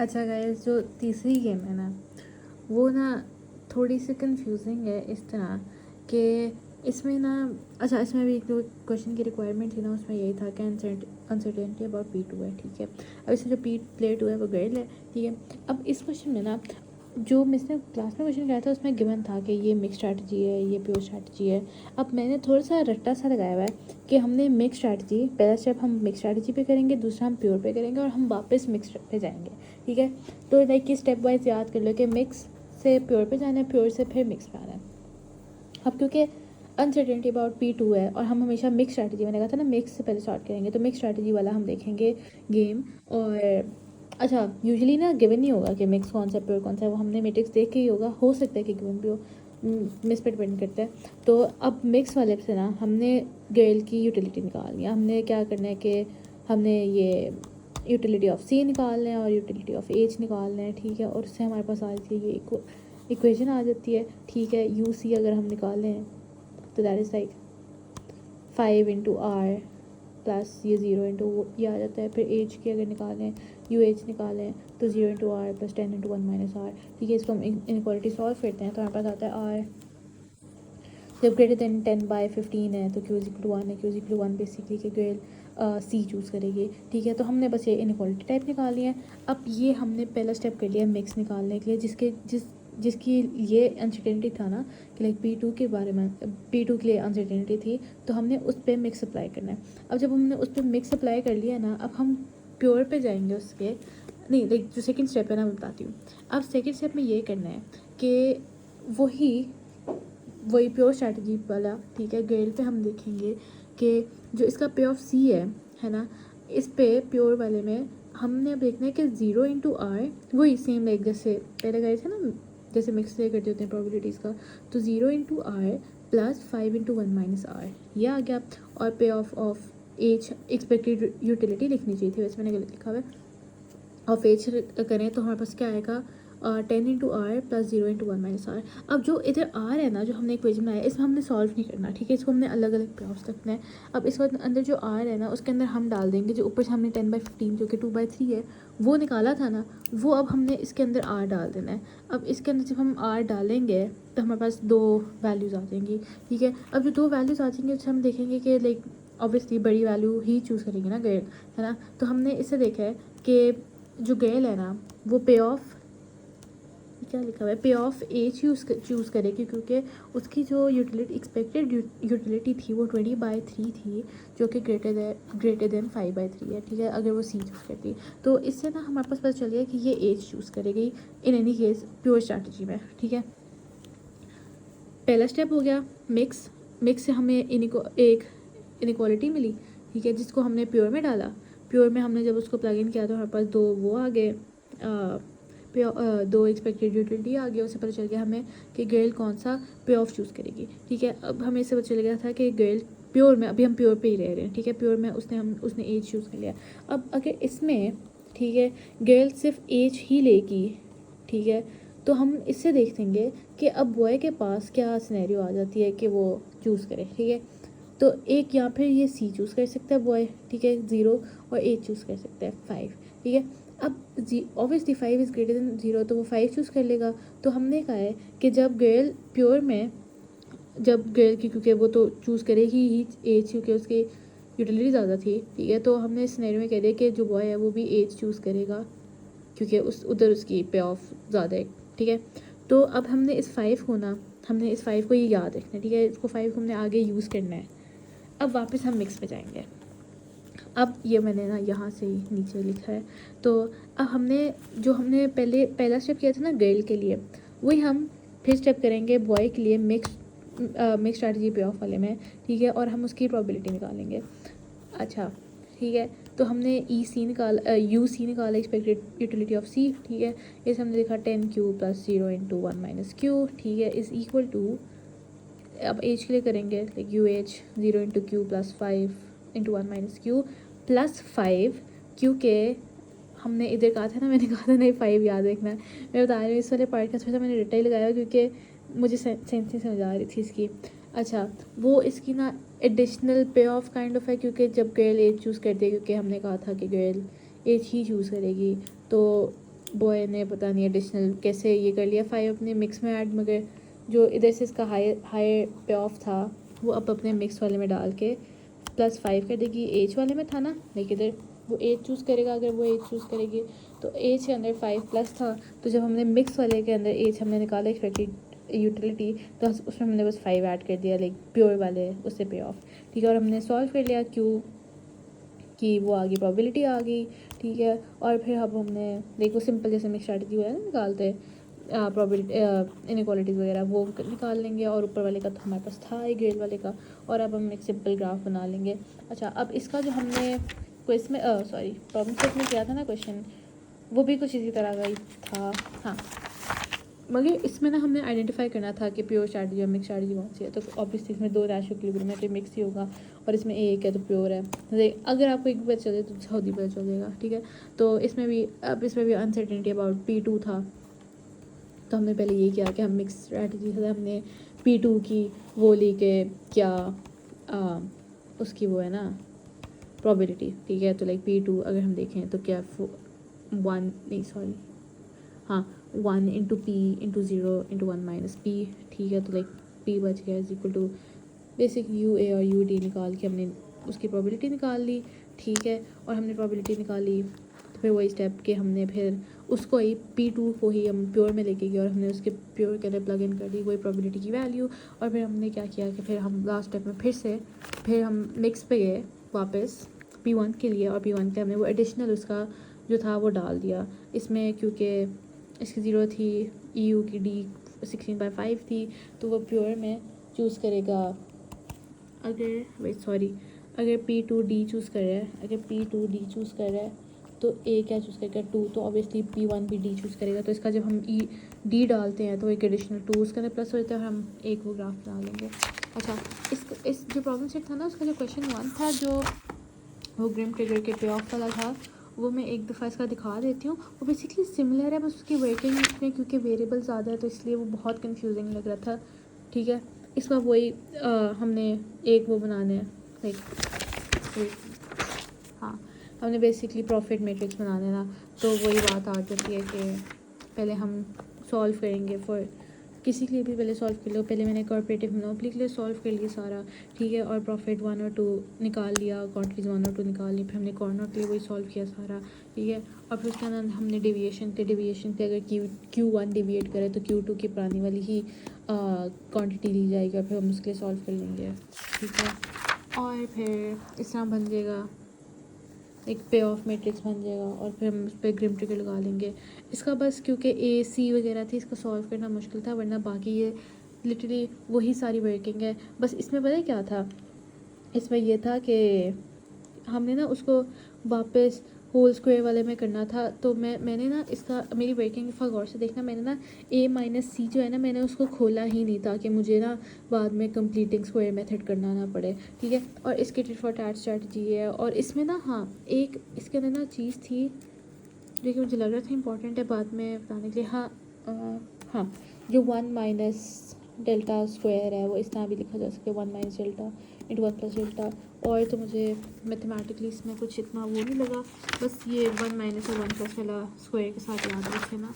अच्छा गाइस, जो तीसरी गेम है ना, वो ना थोड़ी सी कंफ्यूजिंग है इस तरह कि इसमें ना, अच्छा इसमें भी एक जो क्वेश्चन की रिक्वायरमेंट थी ना, उसमें यही था कि अनसर्टेनिटी अबाउट P2 है, ठीक है। अब इसमें जो प्लेयर 2 है वो गर्ल है, ठीक है। अब इस क्वेश्चन में ना, जो मिस ने क्लास में क्वेश्चन कराया था उसमें गिवन था कि ये मिक्स स्ट्रैटेजी है, ये प्योर स्ट्रैटेजी है। अब मैंने थोड़ा सा रट्टा सा लगाया हुआ है कि हमने मिक्स स्ट्रैटेजी, पहला स्टेप हम मिक्स स्ट्रैटेजी पे करेंगे, दूसरा हम प्योर पे करेंगे और हम वापस मिक्स पे जाएंगे, ठीक है। तो लाइक कि स्टेप वाइज याद कर लो कि मिक्स से प्योर पे जाना है, प्योर से फिर मिक्स पे आना है। अब क्योंकि अनसर्टेनिटी अबाउट P2 है और हम हमेशा मिक्स स्ट्रैटेजी, मैंने कहा था ना मिक्स से पहले स्टार्ट करेंगे, तो मिक्स स्ट्रैटेजी वाला हम देखेंगे गेम। और अच्छा, यूजुअली ना गिवन नहीं होगा कि मिक्स कौन सा प्योर कौन सा है, वो हमने मैट्रिक्स देख के ही होगा, हो सकता है कि गिवन भी हो, मिस पे डिपेंड करता है। तो अब मिक्स वाले से ना हमने गर्ल की यूटिलिटी निकालनी है। हमने क्या करना है कि हमने ये यूटिलिटी ऑफ C निकालना है और यूटिलिटी ऑफ H निकालना है, ठीक है। और उससे हमारे पास आ जाती है ये इक्वेशन आ जाती है, ठीक है। UC अगर हम निकाल लें तो that is like 5 into R plus ये 0 इंटू ये आ जाता है। फिर एच की अगर निकालें, UH निकालें तो 0 into R plus 10 into 1 minus R, ठीक है। इसको हम इनक्वालिटी सॉल्व करते हैं तो हमारे पास आता है आर जब ग्रेटर देन 10/15 है तो Q इज इक्वल टू 1 है। Q is equal to 1 basically कि गर्ल C चूज़ करेगी, ठीक है। तो हमने बस ये इनक्वालिटी टाइप निकाली है। अब ये हमने पहला स्टेप कर लिया मिक्स निकालने के लिए, जिसकी ये अनसर्टेनिटी था ना कि लाइक P2 के बारे में, P2 के लिए अनसर्टेनिटी थी, तो हमने उस पर मिक्स अप्लाई करना है। अब जब हमने उस पर मिक्स अप्लाई कर लिया ना, अब हम प्योर पे जाएंगे उसके, नहीं लाइक जो सेकंड स्टेप है ना मैं बताती हूँ। अब सेकंड स्टेप में ये करना है कि वही प्योर स्ट्रैटेजी वाला, ठीक है। गर्ल पे हम देखेंगे कि जो इसका पे ऑफ C है ना, इस पे प्योर वाले में हमने अब देखना है कि 0 इंटू आर, वही सेम लाइक जैसे पहले गए थे ना, जैसे मिक्स से करते होते हैं प्रोबेबिलिटीज़ का, तो 0 into R plus 5 into 1 minus R, ये आ गया। और पे ऑफ H एक्सपेक्टेड यूटिलिटी लिखनी चाहिए थी, वैसे मैंने गलत लिखा हुआ है। ऑफ H करें तो हमारे पास क्या आएगा, 10 into R plus 0 into 1 minus R. अब जो इधर आर है ना, जो हमने इक्वेशन बनाया, इसमें हमने सॉल्व नहीं करना, ठीक है। इसको हमने अलग अलग प्रॉफ्स रखना है। अब इसके बाद अंदर जो आर है ना, उसके अंदर हम डाल देंगे जो ऊपर से हमने 10/15 जो कि 2/3 है वो निकाला था ना, वो अब हमने इसके अंदर आर डाल देना है। अब इसके अंदर जब हम आर डालेंगे तो हमारे पास दो वैल्यूज़ आ जाएंगी, ठीक है। अब जो दो वैल्यूज़ आ जाएंगी उससे हम देखेंगे कि लाइक ऑब्वियसली बड़ी वैल्यू ही चूज़ करेंगे ना गर्ल, है ना। तो हमने इससे देखा है कि जो गर्ल है ना, वो पे ऑफ, क्या लिखा हुआ है, पे ऑफ H चूज़ करेगी, क्योंकि उसकी जो यूटिलिटी एक्सपेक्टेड यूटिलिटी थी वो 20/3 थी, जो कि ग्रेटर देन 5/3 है, ठीक है। अगर वो C चूज़ करती तो इससे ना हमारे पास पता चल गया कि ये H चूज़ करेगी in any case pure strategy में, ठीक है। पहला स्टेप हो गया मिक्स से हमें एक इनक्वालिटी मिली, ठीक है, जिसको हमने प्योर में डाला। प्योर में हमने जब उसको प्लग इन किया तो हमारे पास दो वो आ गए, दो एक्सपेक्टेड यूटिलिटी आ गया। उससे पता चल गया हमें कि गर्ल कौन सा पे ऑफ चूज़ करेगी, ठीक है। अब हमें इससे पता चल गया था कि गर्ल प्योर में, अभी हम प्योर पे ही रह रहे हैं, ठीक है। प्योर में उसने एज चूज़ कर लिया। अब अगर इसमें, ठीक है, गर्ल सिर्फ एज ही लेगी, ठीक है, तो हम इससे देख देंगे कि अब बॉय के पास क्या सिनेरियो आ जाती है कि वो चूज़ करे, ठीक है। तो एक या फिर ये C चूज़ कर सकता है बॉय, ठीक है, 0, और H चूज़ कर सकता है 5, ठीक है। अब ऑब्वियसली 5 इज़ ग्रेटर देन 0, तो वो 5 चूज़ कर लेगा। तो हमने कहा है कि जब गर्ल प्योर में, जब गर्ल की, क्योंकि वो तो चूज़ करेगी ही H, क्योंकि उसकी यूटिलिटी ज़्यादा थी, ठीक है। तो हमने इस सिनेरियो में कह दिया कि जो बॉय है वो भी H चूज़ करेगा, क्योंकि उधर उसकी पे ऑफ ज़्यादा है, ठीक है। तो अब हमने इस 5 को ये याद रखना है, ठीक है। इसको 5 को हमने आगे यूज़ करना है। अब वापस हम मिक्स पे जाएंगे। अब ये मैंने ना यहाँ से ही नीचे लिखा है। तो अब हमने पहला स्टेप किया था ना गर्ल के लिए, वही हम फिर स्टेप करेंगे बॉय के लिए मिक्स स्ट्रैटेजी पे ऑफ वाले में, ठीक है। और हम उसकी प्रोबेबिलिटी निकालेंगे। अच्छा, ठीक है। तो हमने UC निकाला, एक्सपेक्टेड यूटिलिटी ऑफ C, ठीक है। इसे हमने देखा 10Q plus 0 into 1 minus Q, ठीक है, इज़ इक्वल टू, अब एज के लिए करेंगे like UH 0 into Q plus 5 into 1 minus Q plus 5, क्योंकि हमने इधर कहा था ना, मैंने कहा था नहीं 5 याद रखना है। मैं बता रही हूँ इस वाले पार्ट का थोड़ा सा मैंने रट्टा ही लगाया, क्योंकि मुझे सेंस नहीं समझ आ रही थी इसकी। अच्छा, वो इसकी ना एडिशनल पे ऑफ काइंड ऑफ है, क्योंकि जब गर्ल एज चूज़ करती है, क्योंकि हमने कहा था कि गर्ल एज ही चूज़ करेगी, तो बॉय ने पता नहीं एडिशनल कैसे ये कर लिया 5 अपने मिक्स में ऐड, मगर जो इधर से इसका हाई पे ऑफ था वो अब अपने मिक्स वाले में डाल के +5 कर देगी। एच वाले में था ना, लेकिन इधर वो एच चूज़ करेगा, अगर वो एच चूज़ करेगी तो एच के अंदर 5 प्लस था, तो जब हमने मिक्स वाले के अंदर एच हमने निकाला एक्सपेक्टेड यूटिलिटी, तो उसमें हमने बस 5 ऐड कर दिया, लाइक प्योर वाले उससे पे ऑफ, ठीक है। और हमने सॉल्व कर लिया क्यों कि वो आ गई, प्रोबेबिलिटी आ गई, ठीक है। और फिर अब हमने देखो सिंपल जैसे मिक्स स्ट्रैटेजी वगैरह निकालते प्रोबेबिलिटी इनइक्वालिटीज़ वगैरह वो निकाल लेंगे, और ऊपर वाले का तो हमारे पास था ही ग्रेड वाले का, और अब हम एक सिंपल ग्राफ बना लेंगे। अच्छा, अब इसका जो हमने क्विज में प्रॉब्लम सेट में किया था ना क्वेश्चन, वो भी कुछ इसी तरह का ही था। हाँ, मगर इसमें ना हमने आइडेंटिफाई करना था कि प्योर स्ट्रैटेजी और मिक्स स्ट्रैटेजी कौन सी है, तो ऑब्वियसली इसमें 2 रैशो इक्विलिब्रियम है तो मिक्स ही होगा, और इसमें एक है तो प्योर है। अगर आपको एक भी पता चले तो सऊदी पता चल जाएगा, ठीक है। तो इसमें भी अनसर्टेनिटी अबाउट P2 था, तो हमने पहले ये किया कि हम मिक्स स्ट्रैटेजी से हमने P2 की वो ली के क्या उसकी वो है ना प्रोबेबिलिटी, ठीक है। तो लाइक P2 अगर हम देखें तो क्या 1 into P into 0 into 1 minus P, ठीक है। तो लाइक P बच गया is equal to basic UA और UD निकाल के हमने उसकी प्रोबेबिलिटी निकाल ली, ठीक है। और हमने प्रोबेबिलिटी निकाली तो फिर वही स्टेप के हमने फिर उसको ही P2 को ही हम प्योर में लेके गए और हमने उसके प्योर के अंदर प्लग इन कर दी वही प्रोबेबिलिटी की वैल्यू। और फिर हमने क्या किया कि फिर हम लास्ट स्टेप में फिर हम मिक्स पे गए वापस P1 के लिए, और P1 पे हमने वो एडिशनल उसका जो था वो डाल दिया इसमें, क्योंकि इसकी 0 थी, EU की D 16/5 थी, तो वो प्योर में चूज़ करेगा। अगर P2D चूज़ कर रहा है, अगर P2D चूज़ कर रहा है तो A क्या चूज़ करेगा 2, तो ऑब्वियसली P1 भी D चूज़ करेगा। तो इसका जब हम D डालते हैं तो एक एडिशनल 2 उसके अंदर प्लस होता है, और हम एक वो ग्राफ बना लेंगे। अच्छा, इस जो प्रॉब्लम सेट था ना उसका जो क्वेश्चन 1 था, जो वो ग्रिम ट्रिगर के पे ऑफ वाला था, वो मैं एक दफ़ा इसका दिखा देती हूँ। वो बेसिकली सिमिलर है, बस उसकी वर्किंग में क्योंकि वेरिएबल ज़्यादा है तो इसलिए वो बहुत कंफ्यूजिंग लग रहा था, ठीक है। इसका वही हमने एक वो बनाना है, लाइक हाँ, हमने बेसिकली प्रॉफिट मैट्रिक्स बनाना है ना, तो वही बात आ जाती है कि पहले हम सॉल्व करेंगे फॉर किसी के लिए भी पहले सॉल्व कर लो। पहले मैंने कॉर्पोरेटिव मोनोपोली के लिए सॉल्व कर लिया सारा, ठीक है। और प्रॉफिट 1 और 2 निकाल लिया, क्वांटिटीज 1 और 2 निकाल ली, फिर हमने कॉर्नर के लिए वही सॉल्व किया सारा, ठीक है। और फिर उसके अंदर हमने डेविएशन थे अगर Q1 डिविएट करे तो Q2 की पुरानी वाली ही क्वांटिटी ली जाएगी, और फिर हम उसके लिए सॉल्व कर लेंगे, ठीक है। और फिर इस तरह बन जाएगा एक पे ऑफ मैट्रिक्स बन जाएगा, और फिर हम उस पर ग्रिम ट्रिगर लगा लेंगे इसका। बस क्योंकि AC वगैरह थी इसका सॉल्व करना मुश्किल था, वरना बाकी ये लिटरली वही सारी वर्किंग है। बस इसमें पता है क्या था, इसमें ये था कि हमने ना उसको वापस होल स्क्वायर वाले में करना था, तो मैंने ना इसका मेरी वर्किंग का गौर से देखना, मैंने ना A-C जो है ना मैंने उसको खोला ही नहीं ताकि मुझे ना बाद में कंप्लीटिंग स्क्वायर मेथड करना ना पड़े, ठीक है। और इसकी टिट फॉर टैट स्ट्रैटेजी है, और इसमें ना हाँ एक इसके अंदर ना चीज़ थी जो कि मुझे लग रहा था इंपॉर्टेंट है बाद में बताने के लिए। हाँ, जो 1 माइनस डेल्टा स्क्वायर है वो इस तरह भी लिखा जा सके 1 minus delta into 1 plus delta. और तो मुझे मैथमेटिकली इसमें कुछ इतना वो नहीं लगा, बस ये 1 माइनस और 1 प्लस वाला स्क्वायर के साथ याद रखे ना।